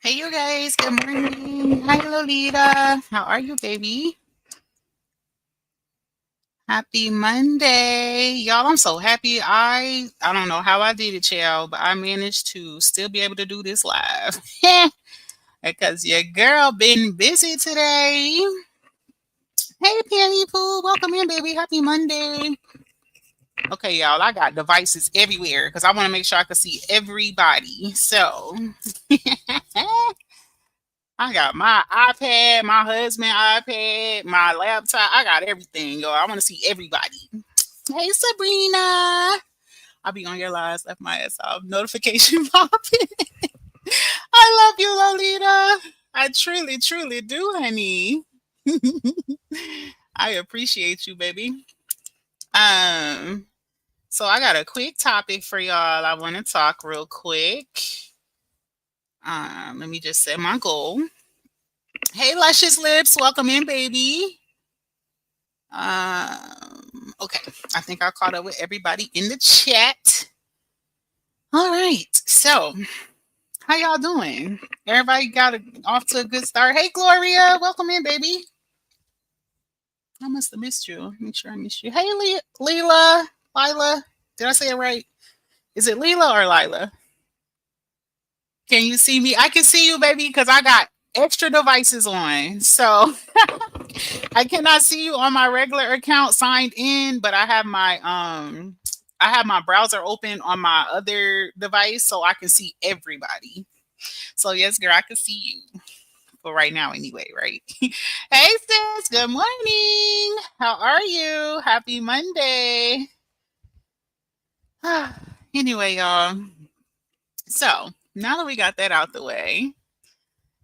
Hey, you guys. Good morning. Hi, Lolita. How are you, baby? Happy Monday. Y'all, I'm so happy. I don't know how I did it, y'all, but I managed to still be able to do this live. Because your girl been busy today. Hey, Penny Pooh. Welcome in, baby. Happy Monday. Okay, y'all, I got devices everywhere because I want to make sure I can see everybody. So I got my iPad, my husband iPad, my laptop. I got everything, y'all. I want to see everybody. Hey, Sabrina. I'll be on your lives. Left my ass off. Notification popping. I love you, Lolita. I truly, truly do, honey. I appreciate you, baby. Um, so I got a quick topic for y'all. I want to talk real quick. Let me just set my goal. Hey, Luscious Lips, welcome in, baby. Okay, I think I caught up with everybody in the chat. All right, so how y'all doing? Everybody got off to a good start. Hey, Gloria, welcome in, baby. I must have missed you. Make sure I missed you. Hey, Lila. Did I say it right? Is it Leela or Lila? Can you see me? I can see you, baby, because I got extra devices on. So I cannot see you on my regular account signed in, but I have my browser open on my other device so I can see everybody. So yes, girl, I can see you. For right now anyway, right? Hey sis, good morning. How are you? Happy Monday. Anyway, y'all. So now that we got that out the way,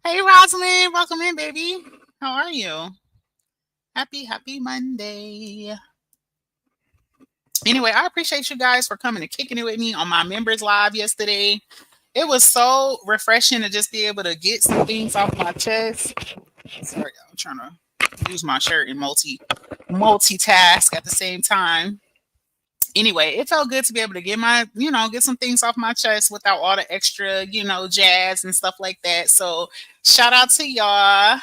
hey Rosalind, welcome in, baby. How are you? Happy Monday. Anyway, I appreciate you guys for coming and kicking it with me on my members live yesterday. It was so refreshing to just be able to get some things off my chest. Sorry, I'm trying to use my shirt and multitask at the same time. Anyway, it felt good to be able to get some things off my chest without all the extra, jazz and stuff like that. So shout out to y'all.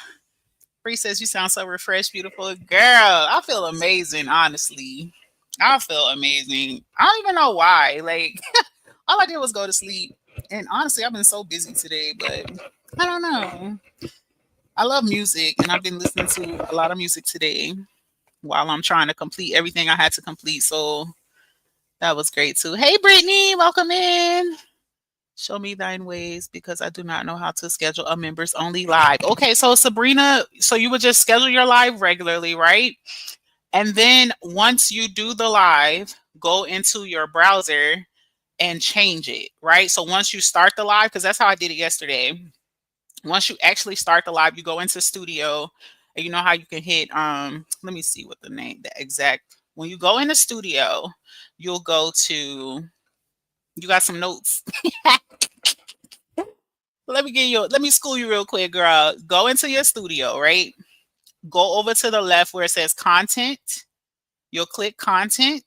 Bree says you sound so refreshed, beautiful girl. I feel amazing, honestly. I feel amazing. I don't even know why. Like all I did was go to sleep. And honestly, I've been so busy today, but I don't know. I love music and I've been listening to a lot of music today while I'm trying to complete everything I had to complete. So that was great too. Hey Brittany, welcome in. Show me thine ways because I do not know how to schedule a members only live. Okay, so Sabrina, so you would just schedule your live regularly, right? And then once you do the live, go into your browser and change it, right? So once you start the live, because that's how I did it yesterday. Once you actually start the live, you go into studio and you know how you can hit let me see what the exact when you go into studio, you'll go to you got some notes. Let me school you real quick, girl. Go into your studio, right? Go over to the left where it says content. You'll click content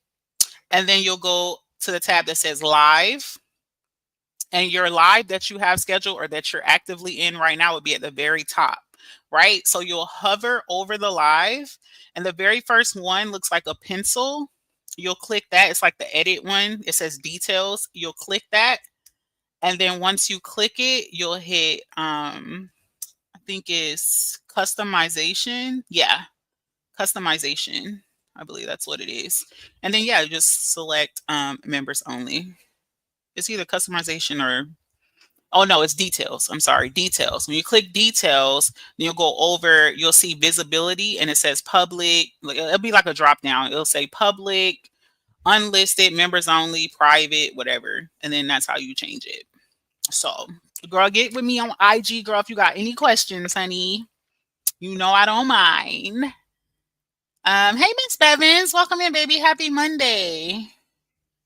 and then you'll go to the tab that says live. And your live that you have scheduled or that you're actively in right now would be at the very top, right? So you'll hover over the live, and the very first one looks like a pencil. You'll click that. It's like the edit one. It says details. You'll click that. And then once you click it, you'll hit I think it's customization. Yeah, customization. I believe that's what it is. And then yeah, just select members only. It's either customization or oh no, it's details. I'm sorry, details. When you click details, then you'll go over, you'll see visibility and it says public. Like it'll be like a drop down. It'll say public, unlisted, members only, private, whatever. And then that's how you change it. So girl, get with me on IG, girl, if you got any questions, honey. You know I don't mind. Hey Miss Bevins, welcome in, baby. Happy Monday.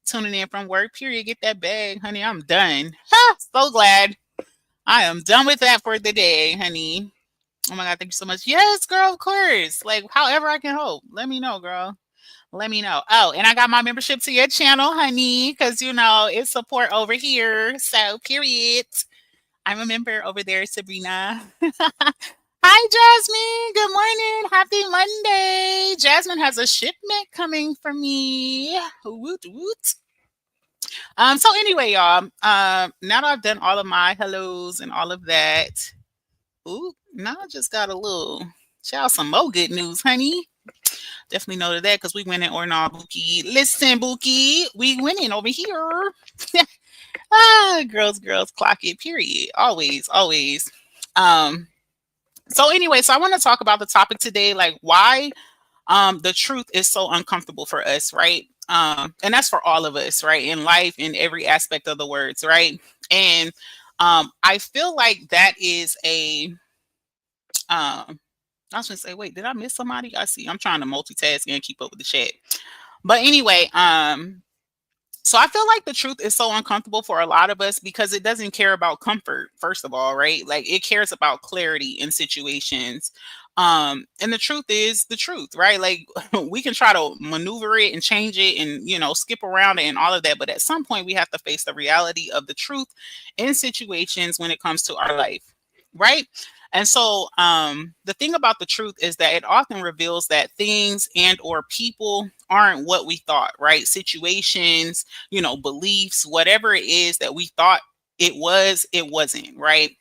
Tuning in from work, period. Get that bag, honey. I'm done. So glad. I am done with that for the day, honey. Oh my God, thank you so much. Yes, girl, of course. Like, however I can help. Let me know, girl. Let me know. Oh, and I got my membership to your channel, honey, because, it's support over here. So, period. I'm a member over there, Sabrina. Hi, Jasmine. Good morning. Happy Monday. Jasmine has a shipment coming for me. Woot woot. So anyway, y'all. Now that I've done all of my hellos and all of that, ooh, now I just got a little child some more good news, honey. Definitely noted that because we went in or not, Bookie. Listen, Bookie, we winning over here. Girls, clock it. Period. Always, always. Um. So anyway, so I want to talk about the topic today, like why the truth is so uncomfortable for us, right? And that's for all of us, right? In life, in every aspect of the words, right? And I feel like that is a I was gonna say, wait, did I miss somebody? I see. I'm trying to multitask and keep up with the chat. But anyway, so I feel like the truth is so uncomfortable for a lot of us because it doesn't care about comfort, first of all, right? Like it cares about clarity in situations. And the truth is the truth, right? Like we can try to maneuver it and change it and skip around it and all of that, but at some point we have to face the reality of the truth in situations when it comes to our life, right? And so the thing about the truth is that it often reveals that things and or people aren't what we thought, right? Situations, beliefs, whatever it is that we thought it was, it wasn't, right?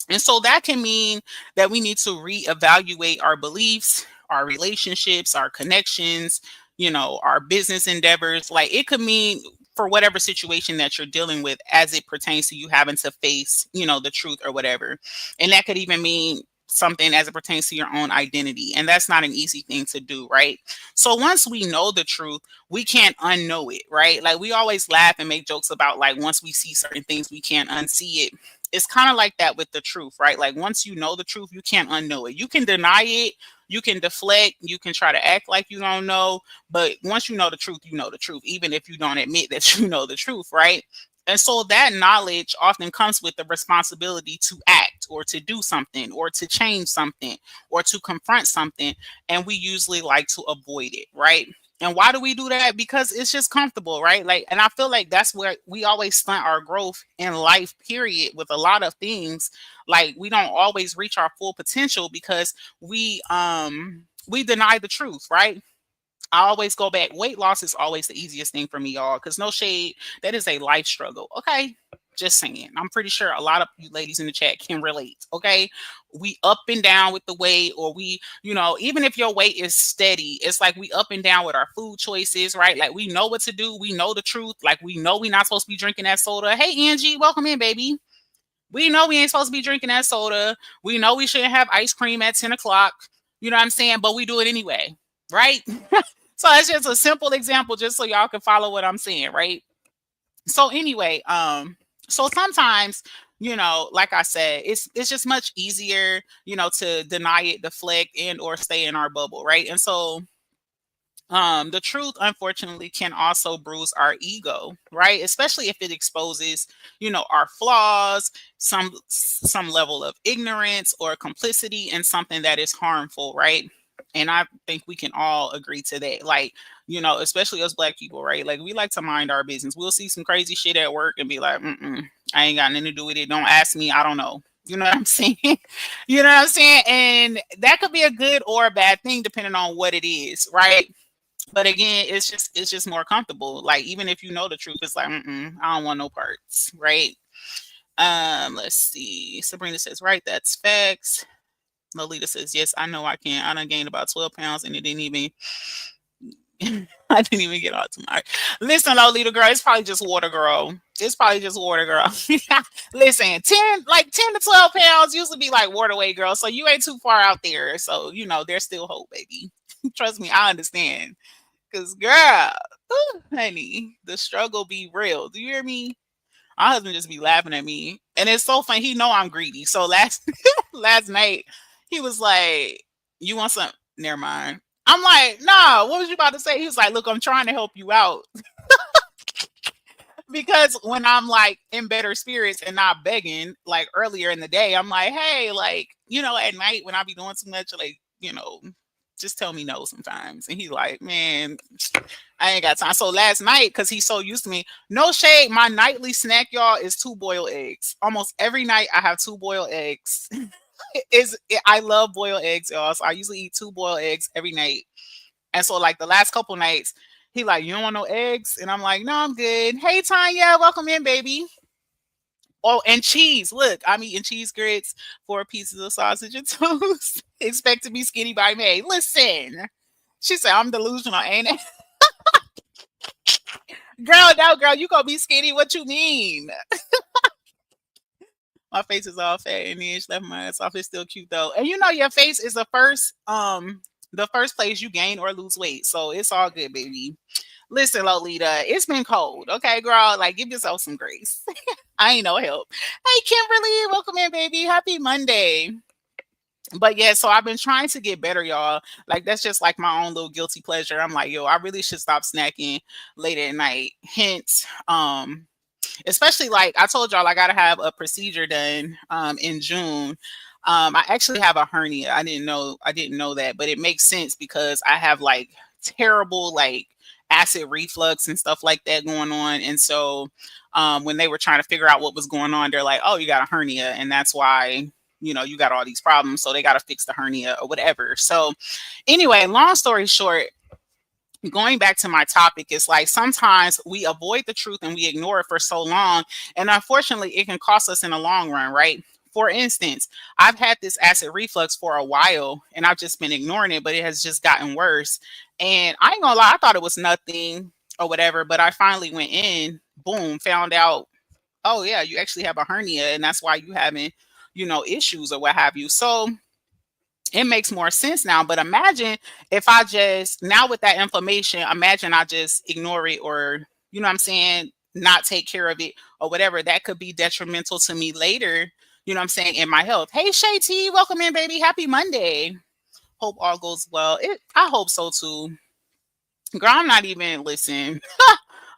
And so that can mean that we need to reevaluate our beliefs, our relationships, our connections, our business endeavors. Like it could mean for whatever situation that you're dealing with as it pertains to you having to face, the truth or whatever. And that could even mean something as it pertains to your own identity. And that's not an easy thing to do, right? So once we know the truth, we can't unknow it, right? Like we always laugh and make jokes about like once we see certain things, we can't unsee it. It's kind of like that with the truth, right? Like once you know the truth, you can't unknow it. You can deny it, you can deflect, you can try to act like you don't know, but once you know the truth, you know the truth, even if you don't admit that you know the truth, right? And so that knowledge often comes with the responsibility to act or to do something or to change something or to confront something. And we usually like to avoid it, right? And why do we do that? Because it's just comfortable, right? Like, and I feel like that's where we always stunt our growth in life, period, with a lot of things. Like we don't always reach our full potential because we deny the truth, right? I always go back. Weight loss is always the easiest thing for me, y'all, because no shade, that is a life struggle. Okay. Just saying. I'm pretty sure a lot of you ladies in the chat can relate. Okay. We up and down with the weight, or we, even if your weight is steady, it's like we up and down with our food choices, right? Like we know what to do. We know the truth. Like we know we're not supposed to be drinking that soda. Hey, Angie, welcome in, baby. We know we ain't supposed to be drinking that soda. We know we shouldn't have ice cream at 10 o'clock. You know what I'm saying? But we do it anyway, right? So it's just a simple example, just so y'all can follow what I'm saying, right? So anyway, so sometimes, like I said, it's just much easier, to deny it, deflect, and or stay in our bubble, right? And so the truth unfortunately can also bruise our ego, right? Especially if it exposes our flaws, some level of ignorance or complicity in something that is harmful, right? And I think we can all agree to that. Like, especially us Black people, right? Like we like to mind our business. We'll see some crazy shit at work and be like, I ain't got nothing to do with it, don't ask me, I don't know. You know what I'm saying? You know what I'm saying? And that could be a good or a bad thing depending on what it is, right? But again, it's just more comfortable. Like even if you know the truth, it's like, I don't want no parts, right? Let's see. Sabrina says, right, that's facts. Lolita says, yes, I know I can. I done gained about 12 pounds and it didn't even I didn't even get out tomorrow. Listen, Lolita girl, it's probably just water, girl. It's probably just water, girl. Listen, 10 to 12 pounds used to be like water weight, girl. So you ain't too far out there. So there's still hope, baby. Trust me, I understand. Cause girl, ooh, honey, the struggle be real. Do you hear me? My husband just be laughing at me. And it's so funny. He know I'm greedy. So last last night, he was like, you want some? Never mind. I'm like, nah, what was you about to say? He was like, look, I'm trying to help you out. Because when I'm like in better spirits and not begging, like earlier in the day, I'm like, hey, like, at night when I be doing too much, like, Just tell me no sometimes. And he like, man, I ain't got time. So last night, because he's so used to me, no shade, my nightly snack, y'all, is two boiled eggs. Almost every night I have two boiled eggs. I love boiled eggs, y'all. So I usually eat two boiled eggs every night. And so like the last couple nights, he like, you don't want no eggs? And I'm like, no, I'm good. Hey Tanya, welcome in, baby. Oh, and cheese. Look, I'm eating cheese grits, 4 pieces of sausage and toast. Expect to be skinny by May. Listen. She said, I'm delusional, ain't it? Girl, no, girl, you gonna be skinny. What you mean? My face is all fat and then she left my ass off. It's still cute though. And you know your face is the first place you gain or lose weight. So it's all good, baby. Listen, Lolita, it's been cold. Okay, girl, like give yourself some grace. I ain't no help. Hey, Kimberly, welcome in, baby. Happy Monday. But yeah, so I've been trying to get better, y'all. Like that's just like my own little guilty pleasure. I'm like, yo, I really should stop snacking late at night. Hence, especially like I told y'all I gotta have a procedure done in June. I actually have a hernia. I didn't know that, but it makes sense because I have like terrible like acid reflux and stuff like that going on. And so when they were trying to figure out what was going on, they're like, oh, you got a hernia, and that's why you got all these problems. So they got to fix the hernia or whatever. So anyway, long story short, going back to my topic, it's like sometimes we avoid the truth and we ignore it for so long. And unfortunately, it can cost us in the long run, right? For instance, I've had this acid reflux for a while and I've just been ignoring it, but it has just gotten worse. And I ain't gonna lie, I thought it was nothing or whatever, but I finally went in, boom, found out, oh, yeah, you actually have a hernia and that's why you having, issues or what have you. So, it makes more sense now. But imagine if I just now with that information, imagine I just ignore it or what I'm saying, not take care of it or whatever. That could be detrimental to me later, what I'm saying, in my health. Hey Shay T, welcome in, baby. Happy Monday. Hope all goes well. I hope so too. Girl, I'm not even listen.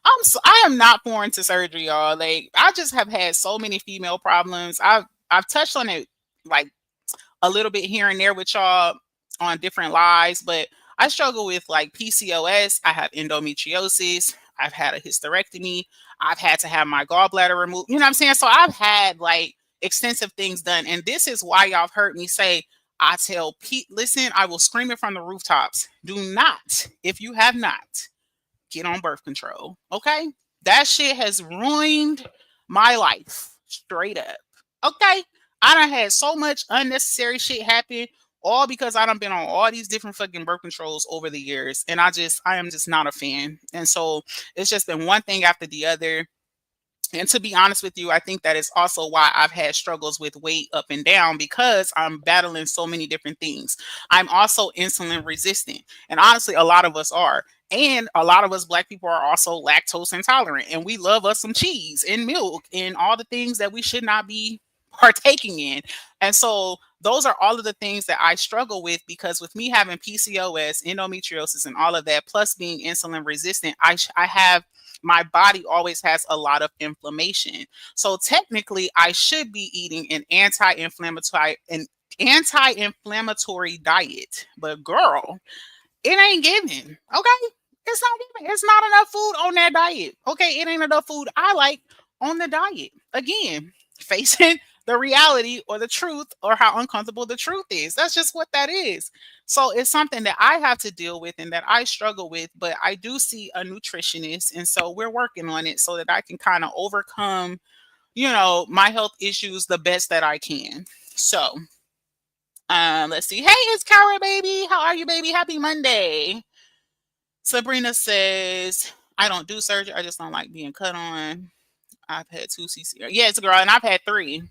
I am not foreign to surgery, y'all. Like I just have had so many female problems. I've touched on it like a little bit here and there with y'all on different lives, but I struggle with like PCOS. I have endometriosis. I've had a hysterectomy. I've had to have my gallbladder removed. You know what I'm saying? So I've had like extensive things done. And this is why y'all have heard me say, I tell Pete, listen, I will scream it from the rooftops. Do not, if you have not, get on birth control. Okay? That shit has ruined my life straight up. Okay? I done had so much unnecessary shit happen all because I done been on all these different fucking birth controls over the years. And I am just not a fan. And so it's just been one thing after the other. And to be honest with you, I think that is also why I've had struggles with weight up and down because I'm battling so many different things. I'm also insulin resistant. And honestly, a lot of us are. And a lot of us Black people are also lactose intolerant. And we love us some cheese and milk and all the things that we should not be partaking in. And so those are all of the things that I struggle with because with me having PCOS, endometriosis, and all of that, plus being insulin resistant, I have my body always has a lot of inflammation. So technically, I should be eating an anti-inflammatory diet. But girl, it ain't giving. Okay, it's not giving. It's not enough food on that diet. Okay, it ain't enough food I like on the diet. Again, facing the reality or the truth or how uncomfortable the truth is. That's just what that is. So it's something that I have to deal with and that I struggle with, but I do see a nutritionist. And so we're working on it so that I can kind of overcome, my health issues the best that I can. So let's see. Hey, it's Cara, baby. How are you, baby? Happy Monday. Sabrina says, I don't do surgery. I just don't like being cut on. I've had 2 cesareans. Yeah, it's a girl, and I've had 3.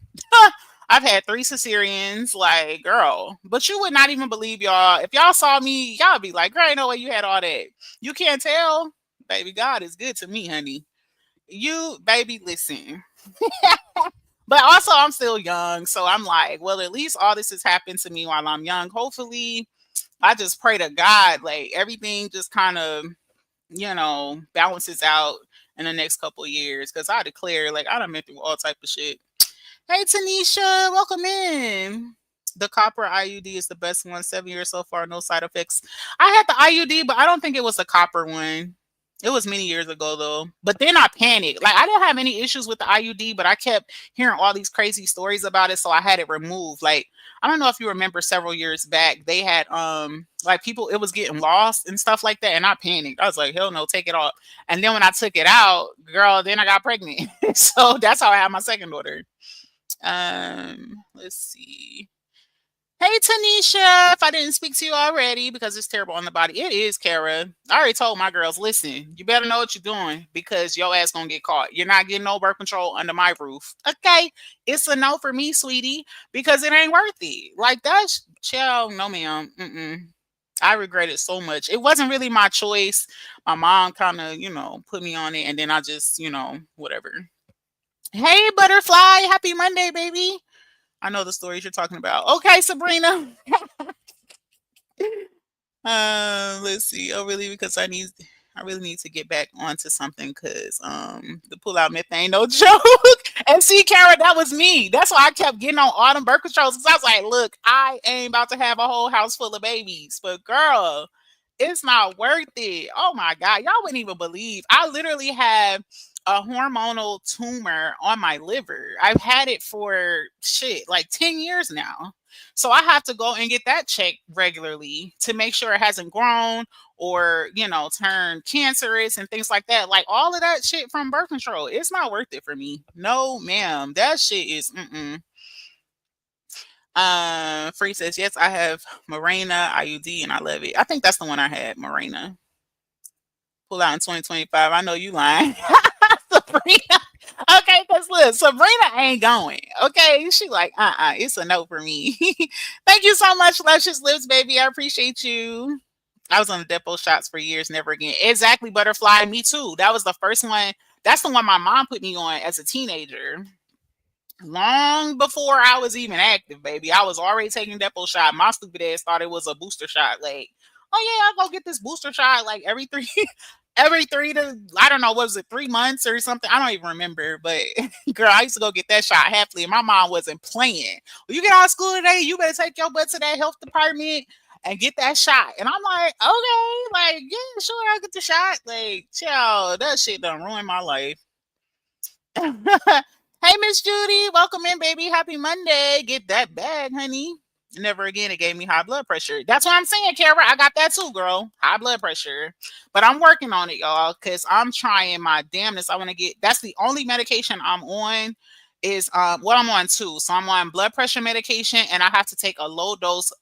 I've had 3 cesareans, like, girl. But you would not even believe, y'all. If y'all saw me, y'all be like, girl, ain't no way you had all that. You can't tell? Baby, God is good to me, honey. You, baby, listen. But also, I'm still young. So I'm like, well, at least all this has happened to me while I'm young. Hopefully, I just pray to God, like, everything just kind of, balances out in the next couple of years. Because I declare, like, I done been through all type of shit. Hey, Tanisha, welcome in. The copper IUD is the best one. 7 years so far, no side effects. I had the IUD, but I don't think it was the copper one. It was many years ago though. But then I panicked. Like I didn't have any issues with the IUD, but I kept hearing all these crazy stories about it, so I had it removed. Like I don't know if you remember several years back, they had like people it was getting lost and stuff like that, and I panicked. I was like, hell no, take it off. And then when I took it out, girl, then I got pregnant. So that's how I had my second daughter. Let's see. Hey Tanisha, if I didn't speak to you already because it's terrible on the body, it is, Kara. I already told my girls, listen, you better know what you're doing because your ass gonna get caught. You're not getting no birth control under my roof. Okay, it's a no for me, sweetie, because it ain't worth it. Like that's chill, no ma'am. I regret it so much. It wasn't really my choice. My mom kind of, put me on it, and then I just, whatever. Hey butterfly, happy Monday, baby. I know the stories you're talking about. Okay, Sabrina. Let's see. Oh, really? Because I really need to get back onto something because the pull out myth ain't no joke. And see, Kara, that was me. That's why I kept getting on all them birth controls. Because I was like, look, I ain't about to have a whole house full of babies. But girl, it's not worth it. Oh my God. Y'all wouldn't even believe. I literally have a hormonal tumor on my liver. I've had it for shit, like 10 years now. So I have to go and get that checked regularly to make sure it hasn't grown or, turned cancerous and things like that. Like all of that shit from birth control, it's not worth it for me. No, ma'am. That shit is Free says, yes, I have Mirena IUD and I love it. I think that's the one I had, Mirena. Pull out in 2025. I know you lying. Sabrina. Okay, because look, Sabrina ain't going. Okay, she like, it's a no for me. Thank you so much, Luscious Lips, baby. I appreciate you. I was on the depot shots for years, never again. Exactly, butterfly. Me too. That was the first one. That's the one my mom put me on as a teenager. Long before I was even active, baby. I was already taking depot shot. My stupid ass thought it was a booster shot. Like, oh yeah, I'll go get this booster shot like every three every 3 to I don't know, what was it, 3 months or something? I don't even remember. But girl, I used to go get that shot happily. And my mom wasn't playing. When you get out of school today, you better take your butt to that health department and get that shot. And I'm like, okay, like, yeah, sure, I'll get the shot. Like, child, that shit done ruined my life. Hey, Miss Judy, welcome in, baby. Happy Monday. Get that bag, honey. Never again. It gave me high blood pressure. That's what I'm saying, Kara. I got that too, girl. High blood pressure. But I'm working on it, y'all, because I'm trying my damnness. I want to get, that's the only medication I'm on is what I'm on too. So I'm on blood pressure medication and I have to take a low dose,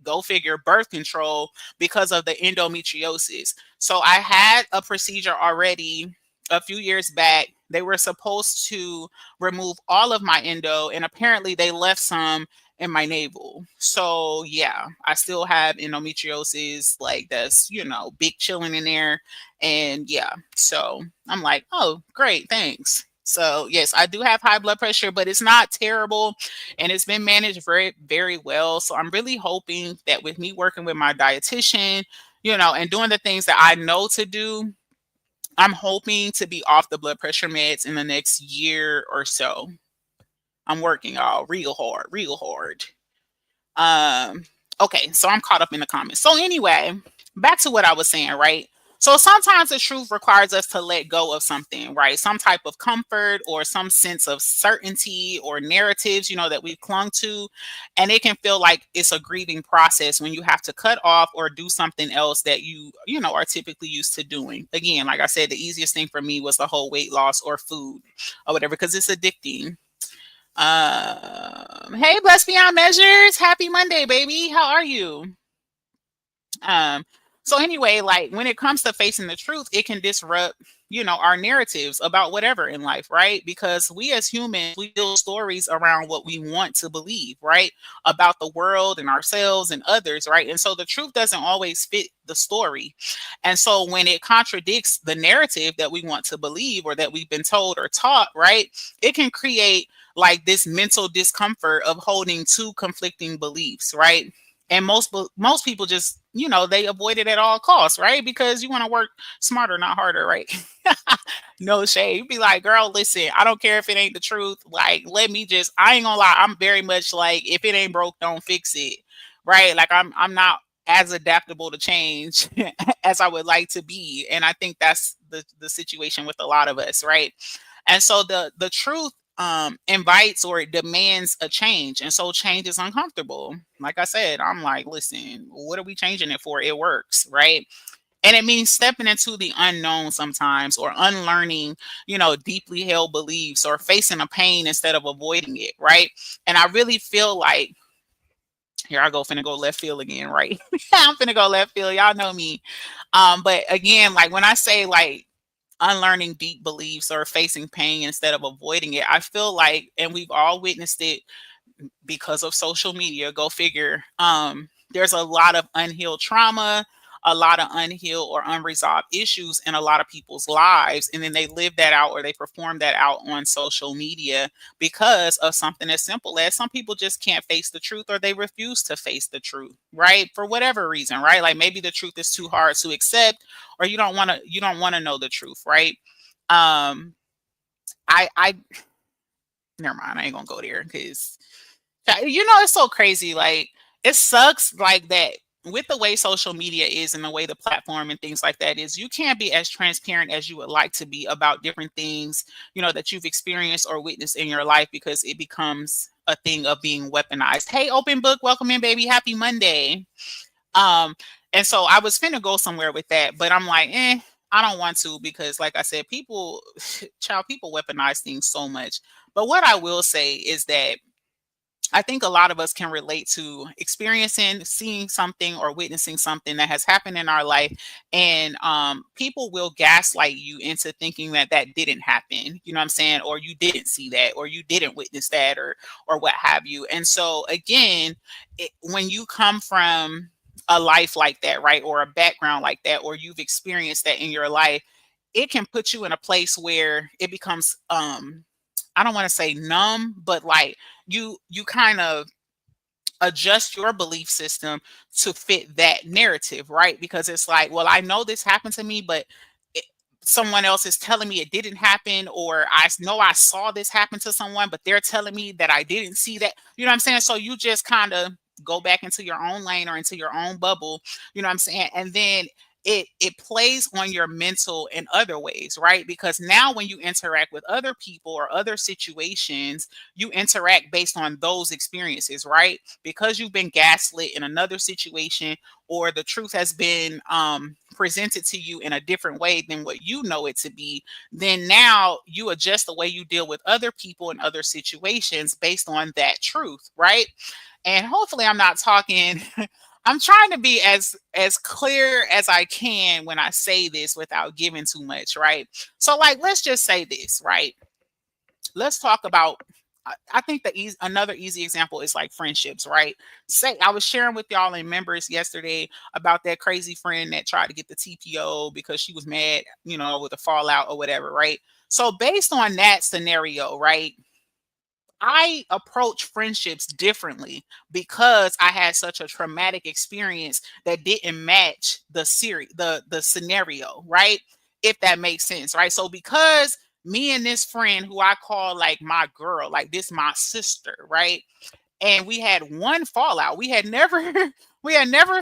go figure, birth control because of the endometriosis. So I had a procedure already a few years back. They were supposed to remove all of my endo, and apparently they left some in my navel. So yeah, I still have endometriosis, like that's, big chilling in there. And yeah, so I'm like, oh, great, thanks. So yes, I do have high blood pressure, but it's not terrible and it's been managed very, very well. So I'm really hoping that with me working with my dietitian, and doing the things that I know to do, I'm hoping to be off the blood pressure meds in the next year or so. I'm working all real hard, real hard. Okay, so I'm caught up in the comments. So anyway, back to what I was saying, right? So sometimes the truth requires us to let go of something, right? Some type of comfort or some sense of certainty or narratives, that we've clung to. And it can feel like it's a grieving process when you have to cut off or do something else that are typically used to doing. Again, like I said, the easiest thing for me was the whole weight loss or food or whatever, because it's addicting. Hey, Blessed Beyond Measures. Happy Monday, baby. How are you? So anyway, like when it comes to facing the truth, it can disrupt, our narratives about whatever in life, right? Because we as humans, we build stories around what we want to believe, right? About the world and ourselves and others, right? And so the truth doesn't always fit the story. And so when it contradicts the narrative that we want to believe or that we've been told or taught, right? It can create like this mental discomfort of holding two conflicting beliefs, right? And most people just they avoid it at all costs, right? Because you want to work smarter, not harder, right? No shade. Be like, girl, listen, I don't care if it ain't the truth. Like, let me just, I ain't gonna lie, I'm very much like, if it ain't broke, don't fix it. Right? Like I'm not as adaptable to change as I would like to be. And I think that's the situation with a lot of us, right? And so the truth invites or it demands a change. And so change is uncomfortable. Like I said, I'm like, listen, what are we changing it for? It works, right? And it means stepping into the unknown sometimes, or unlearning, deeply held beliefs, or facing a pain instead of avoiding it, right? And I really feel like, here I go, finna go left field again, right? I'm finna go left field. Y'all know me. But again, like when I say like unlearning deep beliefs or facing pain instead of avoiding it, I feel like, and we've all witnessed it because of social media, go figure. There's a lot of unhealed trauma, a lot of unhealed or unresolved issues in a lot of people's lives, and then they live that out or they perform that out on social media because of something as simple as some people just can't face the truth, or they refuse to face the truth, right? For whatever reason, right? Like maybe the truth is too hard to accept, or you don't want to know the truth, right? I never mind, I ain't gonna go there because it's so crazy. Like, it sucks like that with the way social media is and the way the platform and things like that is, you can't be as transparent as you would like to be about different things, that you've experienced or witnessed in your life, because it becomes a thing of being weaponized. Hey, open book, welcome in, baby. Happy Monday. Um, and so I was finna go somewhere with that, but I'm like, I don't want to, because like I said, people, people weaponize things so much. But what I will say is that I think a lot of us can relate to experiencing, seeing something, or witnessing something that has happened in our life, and people will gaslight you into thinking that that didn't happen. You know what I'm saying? Or you didn't see that, or you didn't witness that, or what have you. And so again, when you come from a life like that, right, or a background like that, or you've experienced that in your life, it can put you in a place where it becomes I don't want to say numb, but like you kind of adjust your belief system to fit that narrative, right? Because it's like, well, I know this happened to me, but it, someone else is telling me it didn't happen, or I know I saw this happen to someone, but they're telling me that I didn't see that. You know what I'm saying? So you just kind of go back into your own lane or into your own bubble, you know what I'm saying? And then it plays on your mental in other ways, right? Because now when you interact with other people or other situations, you interact based on those experiences, right? Because you've been gaslit in another situation, or the truth has been presented to you in a different way than what you know it to be, then now you adjust the way you deal with other people and other situations based on that truth, right? And hopefully I'm not talking I'm trying to be as clear as I can when I say this without giving too much, right? So like, let's just say this, right? Let's talk about I think another easy example is like friendships, right? Say I was sharing with y'all in members yesterday about that crazy friend that tried to get the TPO because she was mad, with a fallout or whatever, right? So based on that scenario, right? I approach friendships differently because I had such a traumatic experience that didn't match the scenario, right? If that makes sense, right? So because me and this friend who I call like my girl, like this my sister, right? And we had one fallout. We had never we had never,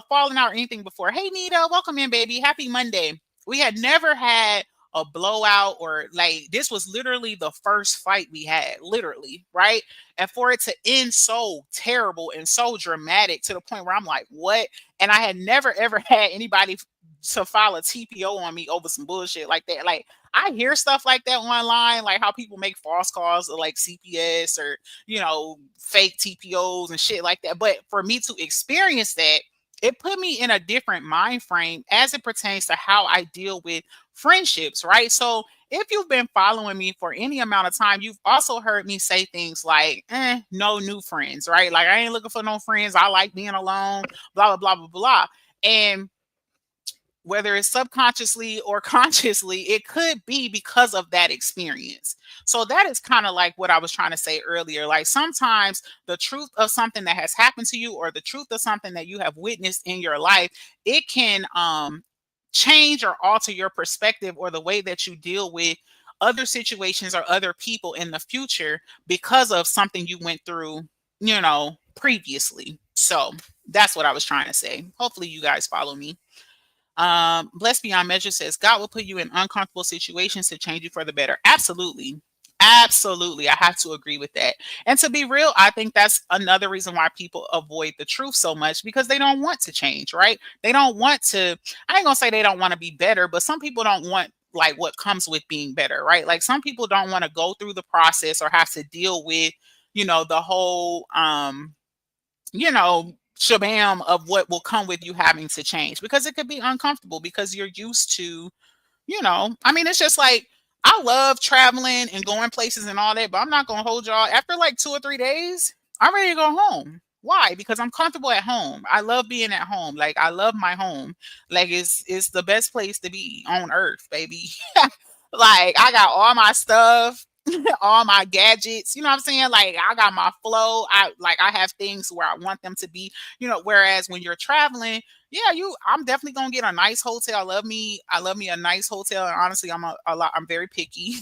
fallen out or anything before. Hey Nita, welcome in, baby. Happy Monday. We had never had a blowout, or like this was literally the first fight we had, literally, right? And for it to end so terrible and so dramatic to the point where I'm like, what? And I had never ever had anybody to file a TPO on me over some bullshit like that. Like, I hear stuff like that online, like how people make false calls to like CPS, or fake TPOs and shit like that. But for me to experience that, it put me in a different mind frame as it pertains to how I deal with friendships, right? So if you've been following me for any amount of time, you've also heard me say things like, no new friends, right? Like, I ain't looking for no friends. I like being alone, blah, blah, blah, blah, blah. And whether it's subconsciously or consciously, it could be because of that experience. So that is kind of like what I was trying to say earlier. Like sometimes the truth of something that has happened to you or the truth of something that you have witnessed in your life, it can change or alter your perspective or the way that you deal with other situations or other people in the future because of something you went through, previously. So that's what I was trying to say. Hopefully you guys follow me. Blessed Beyond Measure says, God will put you in uncomfortable situations to change you for the better. Absolutely. Absolutely. I have to agree with that. And to be real, I think that's another reason why people avoid the truth so much because they don't want to change, right? They don't want to, I ain't gonna say they don't want to be better, but some people don't want like what comes with being better, right? Like some people don't want to go through the process or have to deal with, the whole shabam of what will come with you having to change because it could be uncomfortable because you're used to, I mean, it's just like I love traveling and going places and all that, but I'm not gonna hold y'all. After like 2 or 3 days, I'm ready to go home. Why? Because I'm comfortable at home. I love being at home. Like I love my home. Like it's the best place to be on earth, baby. Like I got all my stuff, all my gadgets, you know what I'm saying? Like I got my flow. I have things where I want them to be, whereas when you're traveling, yeah, I'm definitely gonna get a nice hotel. I love me a nice hotel. And honestly, I'm very picky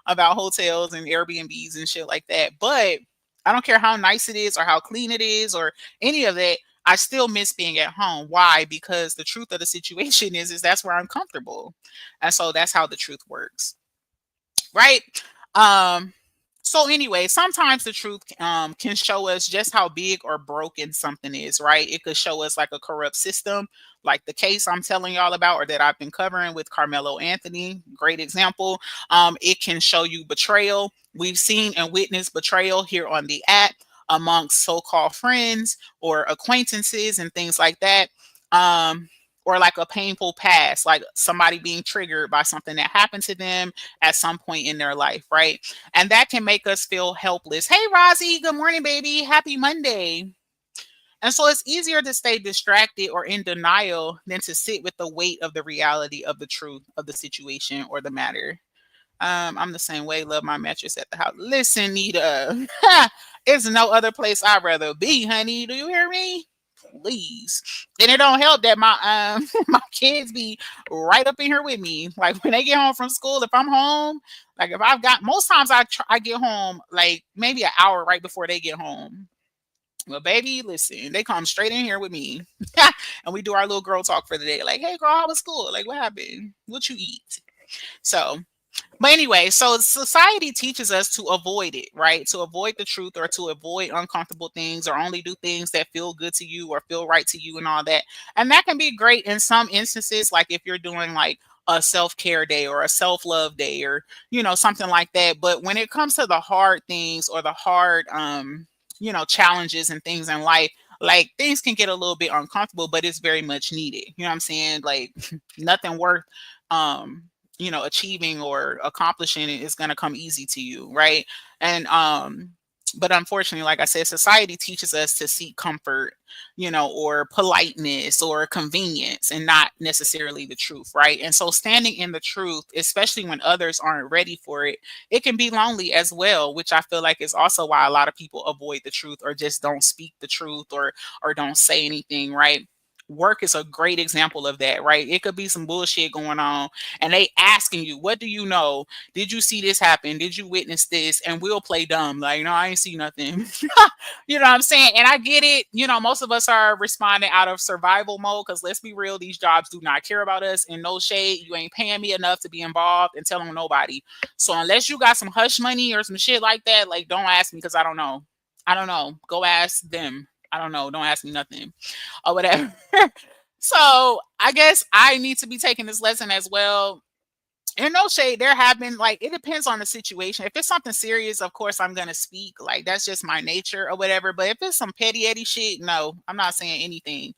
about hotels and Airbnbs and shit like that. But I don't care how nice it is or how clean it is or any of that. I still miss being at home. Why? Because the truth of the situation is that's where I'm comfortable. And so that's how the truth works. Right? Um, so anyway, sometimes the truth can show us just how big or broken something is, right? It could show us like a corrupt system, like the case I'm telling y'all about or that I've been covering with Carmelo Anthony. Great example. It can show you betrayal. We've seen and witnessed betrayal here on the app amongst so-called friends or acquaintances and things like that. Or like a painful past, like somebody being triggered by something that happened to them at some point in their life, right? And that can make us feel helpless. Hey, Rozzy, good morning, baby. Happy Monday. And so it's easier to stay distracted or in denial than to sit with the weight of the reality of the truth of the situation or the matter. I'm the same way. Love my mattress at the house. Listen, Nita, it's no other place I'd rather be, honey. Do you hear me? Please. And it don't help that my my kids be right up in here with me. Like when they get home from school, if I'm home, like if I've got most times I get home like maybe an hour right before they get home. Well, baby, listen, they come straight in here with me, and we do our little girl talk for the day. Like, hey, girl, how was school? Like, what happened? What you eat? So but anyway, so society teaches us to avoid it, right? To avoid the truth or to avoid uncomfortable things or only do things that feel good to you or feel right to you and all that. And that can be great in some instances, like if you're doing like a self-care day or a self-love day or something like that. But when it comes to the hard things or the hard challenges and things in life, like things can get a little bit uncomfortable, but it's very much needed. You know what I'm saying? Like nothing worth um achieving or accomplishing it is going to come easy to you, right? And but unfortunately, like I said, society teaches us to seek comfort, or politeness or convenience and not necessarily the truth, right? And so standing in the truth, especially when others aren't ready for it, it can be lonely as well, which I feel like is also why a lot of people avoid the truth or just don't speak the truth or don't say anything, right? Work is a great example of that, right? It could be some bullshit going on and they asking you, what do you know? Did you see this happen? Did you witness this? And we'll play dumb. Like, no, I ain't see nothing. You know what I'm saying? And I get it. Most of us are responding out of survival mode because let's be real, these jobs do not care about us. And no shade, you ain't paying me enough to be involved and telling nobody. So unless you got some hush money or some shit like that, like don't ask me because I don't know. I don't know. Go ask them. I don't know. Don't ask me nothing or whatever. So I guess I need to be taking this lesson as well. And no shade, there have been like it depends on the situation. If it's something serious, of course I'm gonna speak. Like that's just my nature or whatever. But if it's some petty eddy shit, no, I'm not saying anything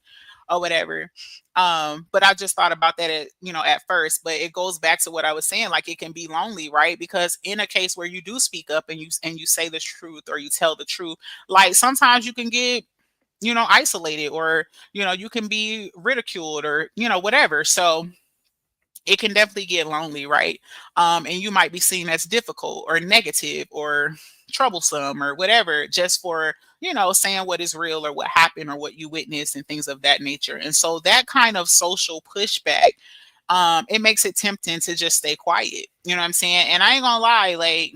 or whatever. But I just thought about that at first. But it goes back to what I was saying, like it can be lonely, right? Because in a case where you do speak up and you say the truth or you tell the truth, like sometimes you can get isolated, or you can be ridiculed, or whatever. So it can definitely get lonely, right? And you might be seen as difficult or negative or troublesome or whatever, just for saying what is real or what happened or what you witnessed and things of that nature. And so that kind of social pushback, it makes it tempting to just stay quiet. You know what I'm saying? And I ain't gonna lie, like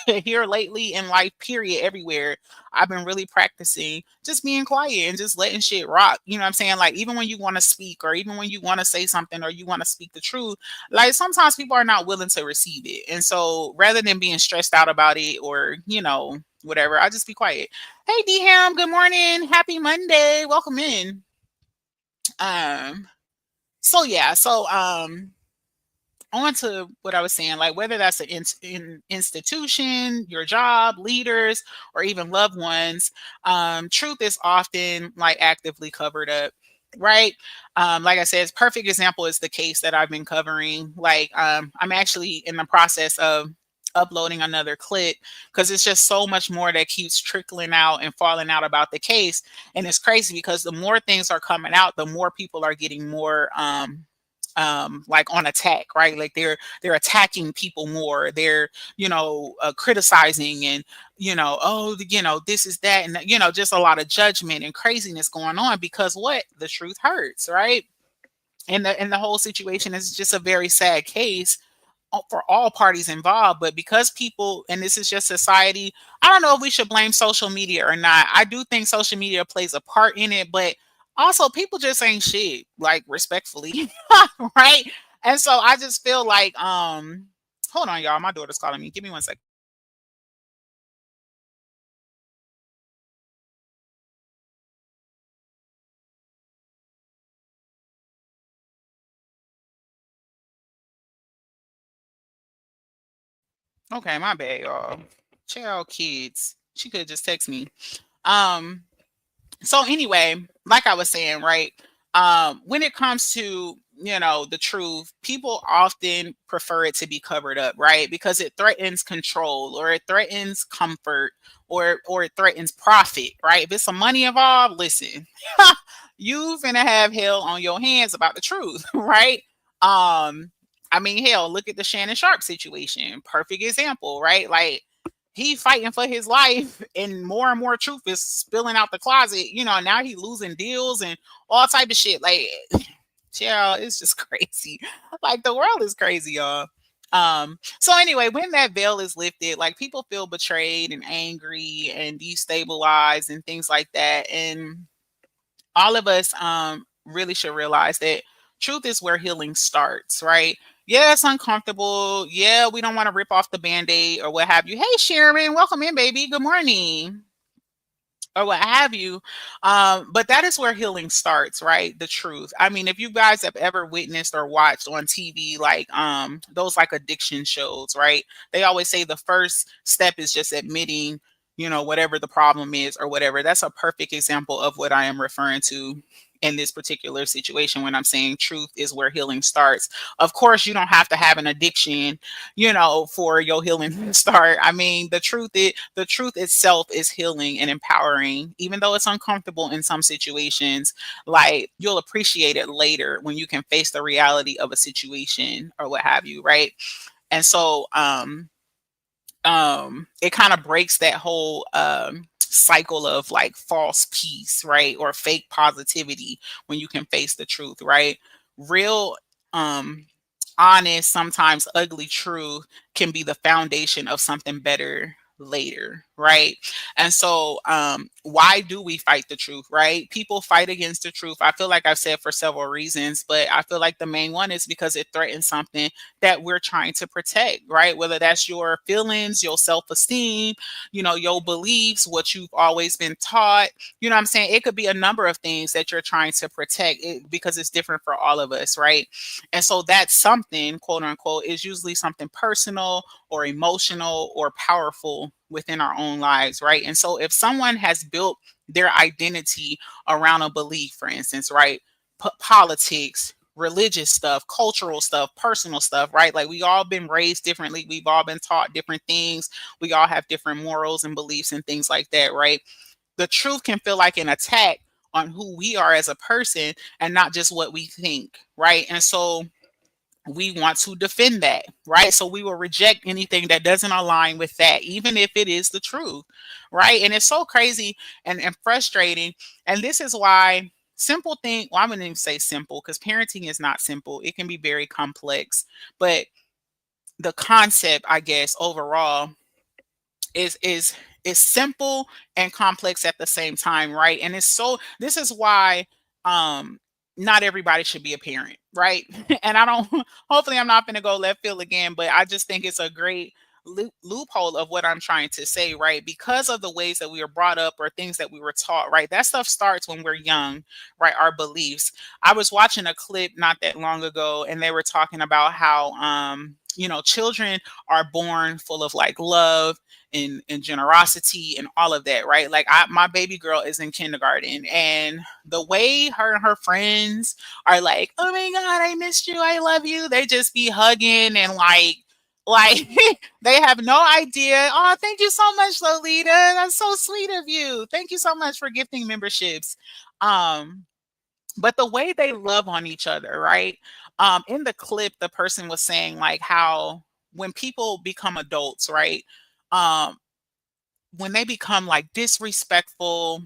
here lately in life, period, everywhere, I've been really practicing just being quiet and just letting shit rock. You know what I'm saying? Like, even when you want to speak, or even when you want to say something, or you want to speak the truth, like sometimes people are not willing to receive it. And so rather than being stressed out about it, or, whatever, I just be quiet. Hey, Dham, good morning. Happy Monday. Welcome in. Um, so yeah, on to what I was saying, like whether that's an institution, your job, leaders, or even loved ones, truth is often like actively covered up, right? Like I said, perfect example is the case that I've been covering. Like, I'm actually in the process of uploading another clip, because it's just so much more that keeps trickling out and falling out about the case. And it's crazy because the more things are coming out, the more people are getting more like on attack, right? Like they're attacking people more. They're criticizing, and oh, this is that, and just a lot of judgment and craziness going on, because what, the truth hurts, right? And the whole situation is just a very sad case for all parties involved. But because people, and this is just society, I don't know if we should blame social media or not. I do think social media plays a part in it, but also people just ain't shit, like, respectfully. Right? And so I just feel like, hold on, y'all, my daughter's calling me. Give me 1 second. Okay, my bad, y'all. Child, kids, she could just text me. um so anyway, like I was saying, right? When it comes to the truth, people often prefer it to be covered up, right? Because it threatens control, or it threatens comfort, or it threatens profit, right? If it's some money involved, listen, you finna have hell on your hands about the truth. Right? I mean, hell, look at the Shannon Sharp situation. Perfect example, right? Like, he fighting for his life, and more truth is spilling out the closet. Now he losing deals and all type of shit. Like, child, it's just crazy. Like, the world is crazy, y'all. So anyway, when that veil is lifted, like, people feel betrayed and angry and destabilized and things like that. And all of us really should realize that truth is where healing starts, right? Yeah, it's uncomfortable. Yeah, we don't want to rip off the band-aid or what have you. Hey, Sharon, welcome in, baby. Good morning, or what have you. But that is where healing starts, right? The truth. I mean, if you guys have ever witnessed or watched on TV, like those like addiction shows, right? They always say the first step is just admitting, whatever the problem is or whatever. That's a perfect example of what I am referring to in this particular situation when I'm saying truth is where healing starts. Of course, you don't have to have an addiction, for your healing to start. I mean, the truth itself is healing and empowering, even though it's uncomfortable in some situations. Like, you'll appreciate it later when you can face the reality of a situation or what have you, right? And so it kind of breaks that whole cycle of like false peace, right? Or fake positivity, when you can face the truth, right? Real um honest, sometimes ugly truth can be the foundation of something better later, right? And so why do we fight the truth, right? People fight against the truth, I feel like I've said, for several reasons, but I feel like the main one is because it threatens something that we're trying to protect, right? Whether that's your feelings, your self-esteem, your beliefs, what you've always been taught. What I'm saying? It could be a number of things that you're trying to protect, because it's different for all of us, right? And so that something, quote unquote, is usually something personal or emotional or powerful within our own lives, right? And so if someone has built their identity around a belief, for instance, right? Politics, religious stuff, cultural stuff, personal stuff, right? Like, we all been raised differently. We've all been taught different things. We all have different morals and beliefs and things like that, right? the truth can feel like an attack on who we are as a person and not just what we think, right? And so we want to defend that, right? So we will reject anything that doesn't align with that, even if it is the truth, right? And it's so crazy and frustrating. And this is why simple thing, well, I wouldn't even say simple because parenting is not simple. It can be very complex, but the concept, I guess, overall is simple and complex at the same time, right? And it's so this is why um not everybody should be a parent, right? And I don't hopefully I'm not going to go left field again, but I just think it's a great loophole of what I'm trying to say, right? Because of the ways that we were brought up or things that we were taught, right? That stuff starts when we're young, right? Our beliefs. I was watching a clip not that long ago and they were talking about how children are born full of like love and generosity and all of that, right? Like my baby girl is in kindergarten, and the way her and her friends are like, "Oh my god, I missed you, I love you," they just be hugging and like they have no idea. Oh, thank you so much, Lolita. That's so sweet of you. Thank you so much for gifting memberships. Um, but the way they love on each other, right? In the clip, the person was saying like how when people become adults, right? Um, when they become like disrespectful,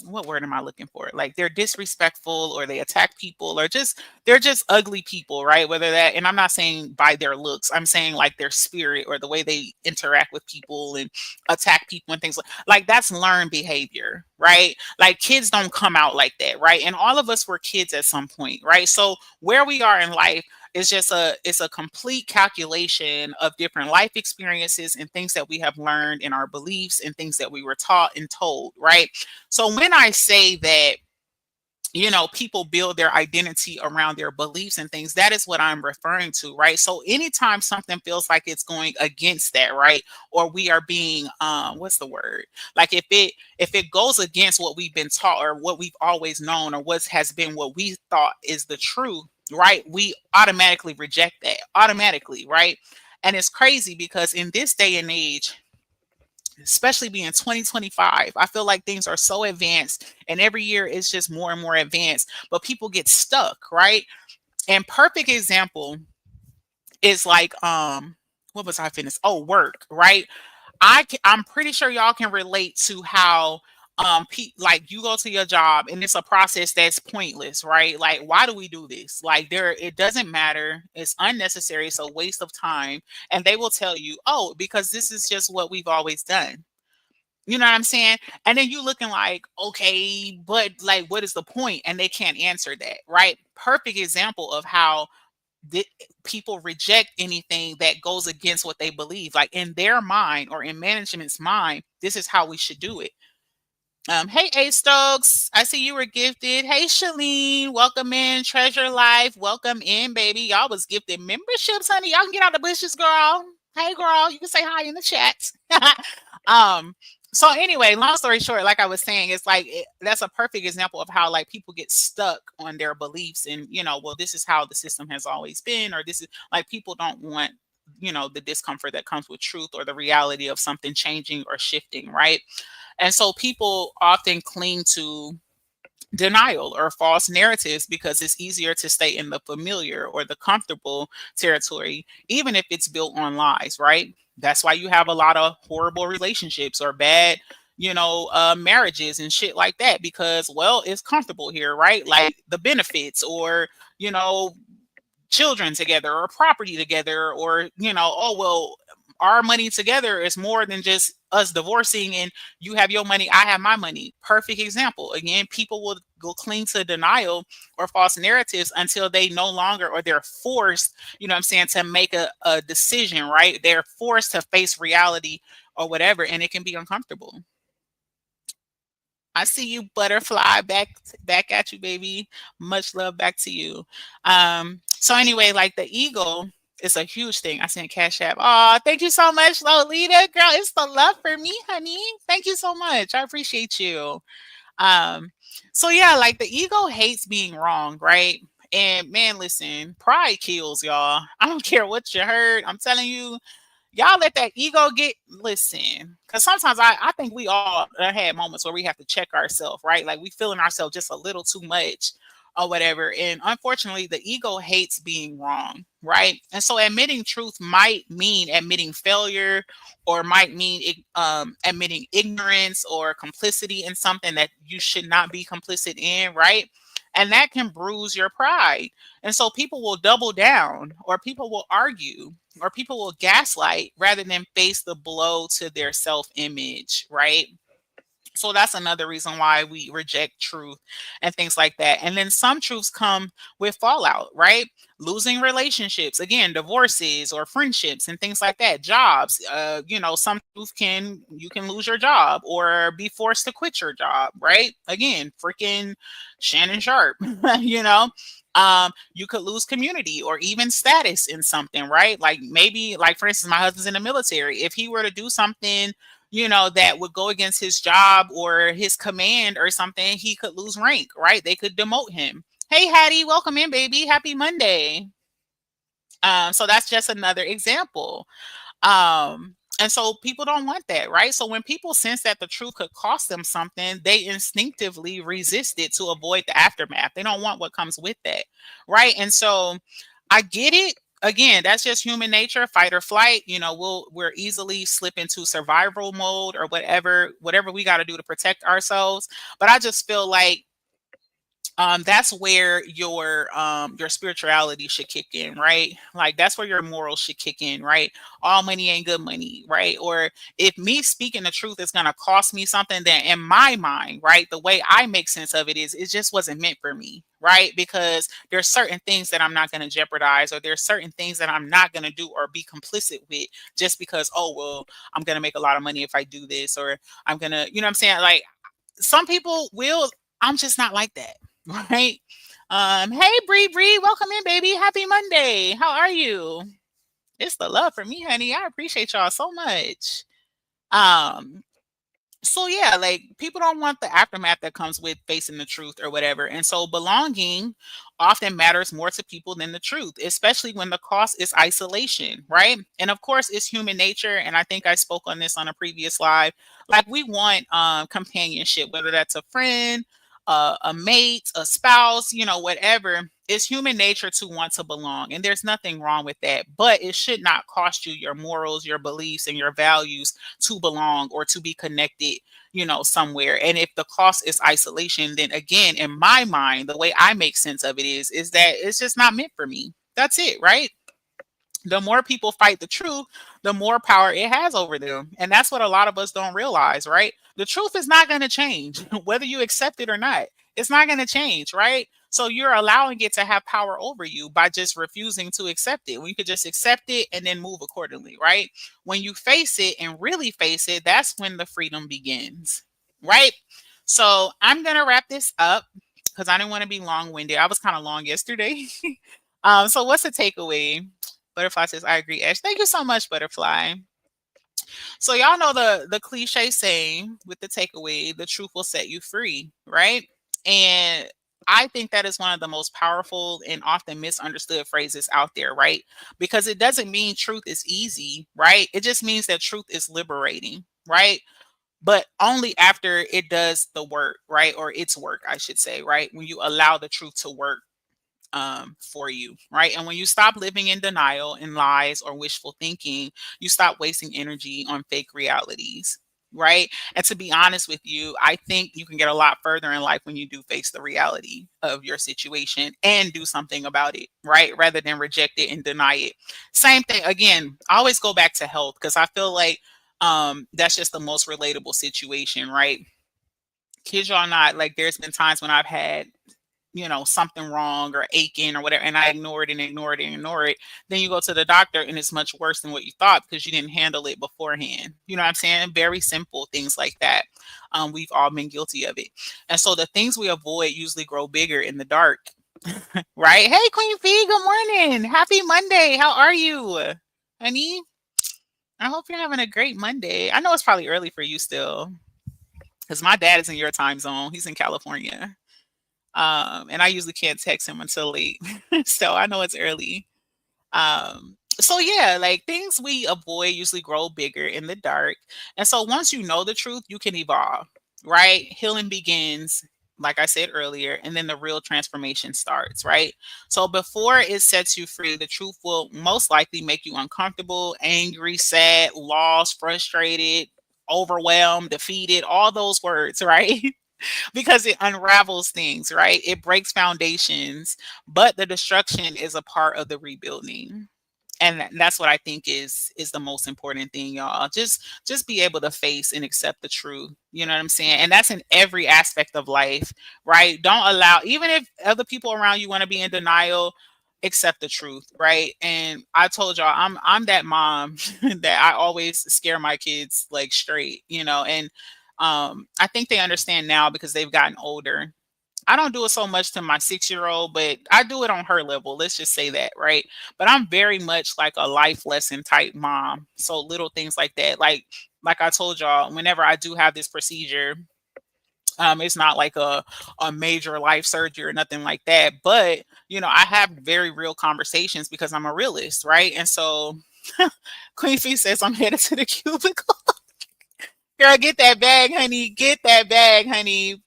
what word am I looking for? Like they're disrespectful or they attack people or just they're just ugly people, right? Whether that, and I'm not saying by their looks, I'm saying like their spirit or the way they interact with people and attack people and things like that's learned behavior, right? Like kids don't come out like that, right? And all of us were kids at some point, right? So where we are in life, it's a complete calculation of different life experiences and things that we have learned in our beliefs and things that we were taught and told, right? So when I say that people build their identity around their beliefs and things, that is what I'm referring to, right? So anytime something feels like it's going against that, right? Or we are being what's the word? Like if it goes against what we've been taught or what we've always known or what has been what we thought is the truth, right? We automatically reject that automatically, right? And it's crazy because in this day and age, especially being 2025, I feel like things are so advanced and every year it's just more and more advanced, but people get stuck, right? And perfect example is like what was I finished? Oh, work, right? I'm pretty sure y'all can relate to how like you go to your job and it's a process that's pointless, right? Like why do we do this? Like it doesn't matter, it's unnecessary, it's a waste of time, and they will tell you, oh, because this is just what we've always done. You know what I'm saying? And then you looking like, okay, but like, what is the point? And they can't answer that, right? Perfect example of how the, people reject anything that goes against what they believe. Like in their mind or in management's mind, this is how we should do it. Hey A Stokes, I see you were gifted. Hey Shalene, welcome in. Treasure Life, welcome in, baby. Y'all was gifted memberships, honey. Y'all can get out the bushes, girl. Hey girl, you can say hi in the chat. um, so anyway, long story short, like I was saying, it's like that's a perfect example of how like people get stuck on their beliefs and well, this is how the system has always been, or this is like people don't want the discomfort that comes with truth or the reality of something changing or shifting, right? And so people often cling to denial or false narratives because it's easier to stay in the familiar or the comfortable territory, even if it's built on lies, right? That's why you have a lot of horrible relationships or bad, marriages and shit like that because, well, it's comfortable here, right? Like the benefits or, you know, children together or property together or oh well, our money together is more than just us divorcing and you have your money, I have my money. Perfect example. Again, people will go cling to denial or false narratives until they no longer or they're forced, what I'm saying, to make a decision, right? They're forced to face reality or whatever, and it can be uncomfortable. I see you, butterfly. Back at you, baby. Much love back to you. So anyway, like the ego is a huge thing. I sent Cash App. Oh, thank you so much, Lolita. Girl, it's the love for me, honey. Thank you so much. I appreciate you. Um, so yeah, like the ego hates being wrong, right? And man, listen, pride kills, y'all. I don't care what you heard. I'm telling you, Y'all let that ego get, listen, because sometimes I think we all had moments where we have to check ourselves, right? Like we feeling ourselves just a little too much or whatever. And unfortunately, the ego hates being wrong, right? And so admitting truth might mean admitting failure, or might mean admitting ignorance or complicity in something that you should not be complicit in, right? And that can bruise your pride. And so people will double down, or people will argue, or people will gaslight rather than face the blow to their self image, right? So that's another reason why we reject truth and things like that. And then some truths come with fallout, right? Losing relationships, again, divorces or friendships and things like that. Jobs, some truth can, you can lose your job or be forced to quit your job, right? Again, freaking Shannon Sharp, you know. You could lose community or even status in something, right? Like maybe, like for instance, my husband's in the military. If he were to do something, that would go against his job or his command or something, he could lose rank, right? They could demote him. Hey, Hattie, welcome in, baby. Happy Monday. So that's just another example. And so people don't want that, right? So when people sense that the truth could cost them something, they instinctively resist it to avoid the aftermath. They don't want what comes with that, right? And so I get it. Again, that's just human nature, fight or flight. We're easily slip into survival mode or whatever we got to do to protect ourselves. But I just feel like that's where your spirituality should kick in, right? Like that's where your morals should kick in, right? All money ain't good money, right? Or if me speaking the truth is going to cost me something, then in my mind, right, the way I make sense of it is it just wasn't meant for me, right? Because there's certain things that I'm not going to jeopardize, or there's certain things that I'm not going to do or be complicit with just because, oh well, I'm going to make a lot of money if I do this, or I'm going to, you know what I'm saying? Like some people will. I'm just not like that, right? Hey Bree Bree, welcome in, baby. Happy Monday. How are you? It's the love for me, honey. I appreciate y'all so much. Um, so yeah, like people don't want the aftermath that comes with facing the truth or whatever. And so belonging often matters more to people than the truth, especially when the cost is isolation, right? And of course, it's human nature. And I think I spoke on this on a previous live. Like we want companionship, whether that's a friend, a mate, a spouse, whatever. It's human nature to want to belong. And there's nothing wrong with that. But it should not cost you your morals, your beliefs, and your values to belong or to be connected, somewhere. And if the cost is isolation, then again, in my mind, the way I make sense of it is that it's just not meant for me. That's it, right? The more people fight the truth, the more power it has over them. And that's what a lot of us don't realize, right? The truth is not going to change, whether you accept it or not. It's not going to change, right? So you're allowing it to have power over you by just refusing to accept it. We could just accept it and then move accordingly, right? When you face it and really face it, that's when the freedom begins, right? So I'm going to wrap this up because I didn't want to be long winded. I was kind of long yesterday. So what's the takeaway? Butterfly says, I agree, Ash. Thank you so much, Butterfly. So y'all know the cliche saying with the takeaway, the truth will set you free, right? And I think that is one of the most powerful and often misunderstood phrases out there, right? Because it doesn't mean truth is easy, right? It just means that truth is liberating, right? But only after it does the work, right? Or its work, I should say, right? When you allow the truth to work for you, right? And when you stop living in denial and lies or wishful thinking, you stop wasting energy on fake realities, right? And to be honest with you, I think you can get a lot further in life when you do face the reality of your situation and do something about it, right? Rather than reject it and deny it. Same thing, again, I always go back to health because I feel like that's just the most relatable situation, right? Kids y'all not, like there's been times when I've had something wrong or aching or whatever, and I ignore it and ignore it and ignore it. Then you go to the doctor and it's much worse than what you thought because you didn't handle it beforehand. You know what I'm saying? Very simple things like that. We've all been guilty of it. And so the things we avoid usually grow bigger in the dark, right? Hey, Queen Fee, good morning. Happy Monday. How are you, honey? I hope you're having a great Monday. I know it's probably early for you still because my dad is in your time zone. He's in California. And I usually can't text him until late. So I know it's early. So yeah, like things we avoid usually grow bigger in the dark. And so once you know the truth, you can evolve, right? Healing begins, like I said earlier, and then the real transformation starts, right? So before it sets you free, the truth will most likely make you uncomfortable, angry, sad, lost, frustrated, overwhelmed, defeated, all those words, right? Because it unravels things, right? It breaks foundations, but the destruction is a part of the rebuilding. And that's what I think is the most important thing, y'all. Just be able to face and accept the truth. You know what I'm saying? And that's in every aspect of life, right? Don't allow, even if other people around you want to be in denial, accept the truth, right? And I told y'all, I'm that mom that I always scare my kids like straight, and I think they understand now because they've gotten older. I don't do it so much to my 6-year old, but I do it on her level. Let's just say that, right? But I'm very much like a life lesson type mom. So little things like that. Like I told y'all, whenever I do have this procedure, it's not like a major life surgery or nothing like that. But I have very real conversations because I'm a realist, right? And so Queen Fee says I'm headed to the cubicle. Girl, get that bag, honey. Get that bag, honey.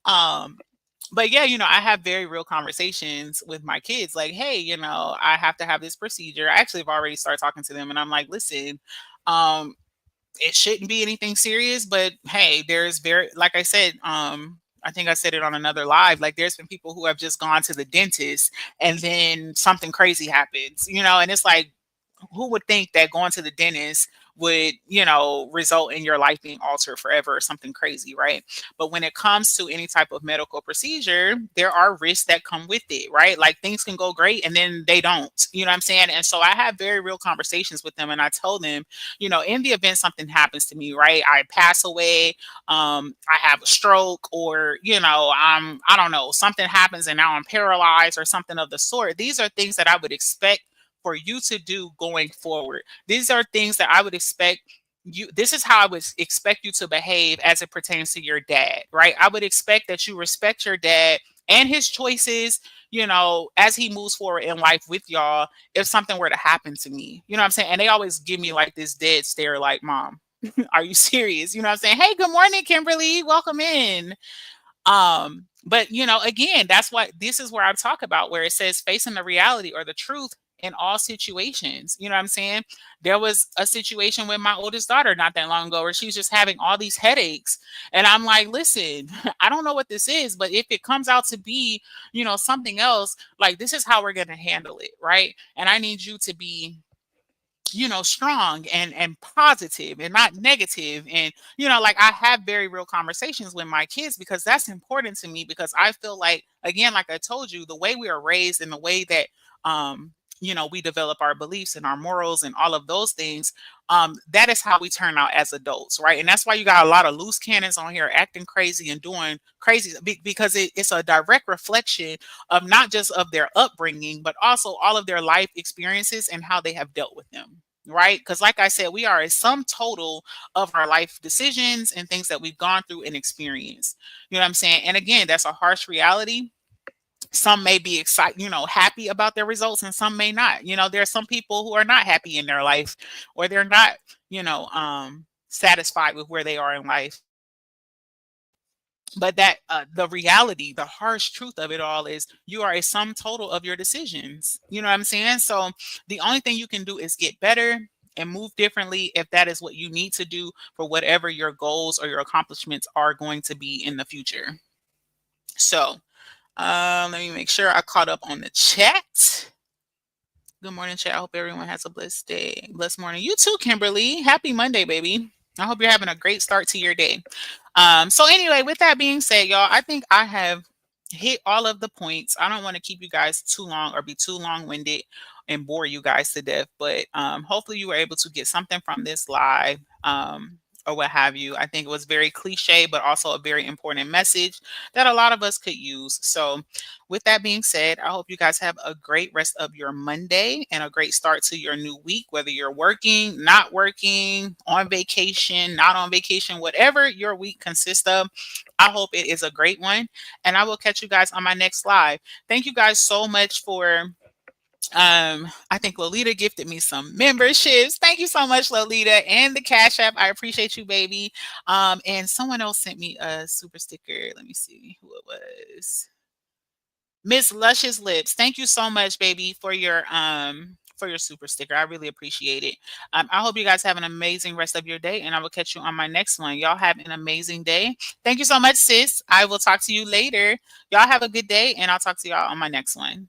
um, but yeah, I have very real conversations with my kids. Like, hey, I have to have this procedure. I actually have already started talking to them, and I'm like, listen, um, it shouldn't be anything serious, but hey, there's very, like I said, I think I said it on another live. Like, there's been people who have just gone to the dentist, and then something crazy happens, and it's like, who would think that going to the dentist would, result in your life being altered forever or something crazy, right? But when it comes to any type of medical procedure, there are risks that come with it, right? Like things can go great and then they don't, you know what I'm saying? And so I have very real conversations with them, and I tell them, in the event something happens to me, right? I pass away, I have a stroke, or, I don't know, something happens and now I'm paralyzed or something of the sort. These are things that I would expect for you to do going forward. These are things that I would expect you, this is how I would expect you to behave as it pertains to your dad, right? I would expect that you respect your dad and his choices, as he moves forward in life with y'all, if something were to happen to me. You know what I'm saying? And they always give me like this dead stare, like, Mom, are you serious? You know what I'm saying? Hey, good morning, Kimberly. Welcome in. But again, that's what this is where I talk about, where it says facing the reality or the truth in all situations. You know what I'm saying? There was a situation with my oldest daughter not that long ago where she was just having all these headaches. And I'm like, listen, I don't know what this is, but if it comes out to be, something else, like this is how we're gonna handle it, right? And I need you to be strong and positive and not negative. And like, I have very real conversations with my kids because that's important to me, because I feel like, again, like I told you, the way we are raised and the way that we develop our beliefs and our morals and all of those things, that is how we turn out as adults, right? And that's why you got a lot of loose cannons on here acting crazy and doing crazy, because it's a direct reflection of not just of their upbringing, but also all of their life experiences and how they have dealt with them. Right. Because, like I said, we are a sum total of our life decisions and things that we've gone through and experienced. You know what I'm saying? And again, that's a harsh reality. Some may be excited, happy about their results, and some may not. There are some people who are not happy in their life, or they're not, satisfied with where they are in life. But that the reality, the harsh truth of it all is you are a sum total of your decisions. You know what I'm saying? So the only thing you can do is get better and move differently if that is what you need to do for whatever your goals or your accomplishments are going to be in the future. So let me make sure I caught up on the chat. Good morning, chat. I hope everyone has a blessed day. Blessed morning. You too, Kimberly. Happy Monday, baby. I hope you're having a great start to your day. So anyway, with that being said, y'all, I think I have hit all of the points. I don't want to keep you guys too long or be too long-winded and bore you guys to death, but hopefully you were able to get something from this live, or what have you. I think it was very cliche, but also a very important message that a lot of us could use. So with that being said, I hope you guys have a great rest of your Monday and a great start to your new week, whether you're working, not working, on vacation, not on vacation, whatever your week consists of. I hope it is a great one. And I will catch you guys on my next live. Thank you guys so much for I think Lolita gifted me some memberships. Thank you so much, Lolita, and the Cash App. I appreciate you, baby. And someone else sent me a super sticker. Let me see who it was. Miss Luscious Lips. Thank you so much, baby, for your super sticker. I really appreciate it. I hope you guys have an amazing rest of your day, and I will catch you on my next one. Y'all have an amazing day. Thank you so much, sis. I will talk to you later. Y'all have a good day, and I'll talk to y'all on my next one.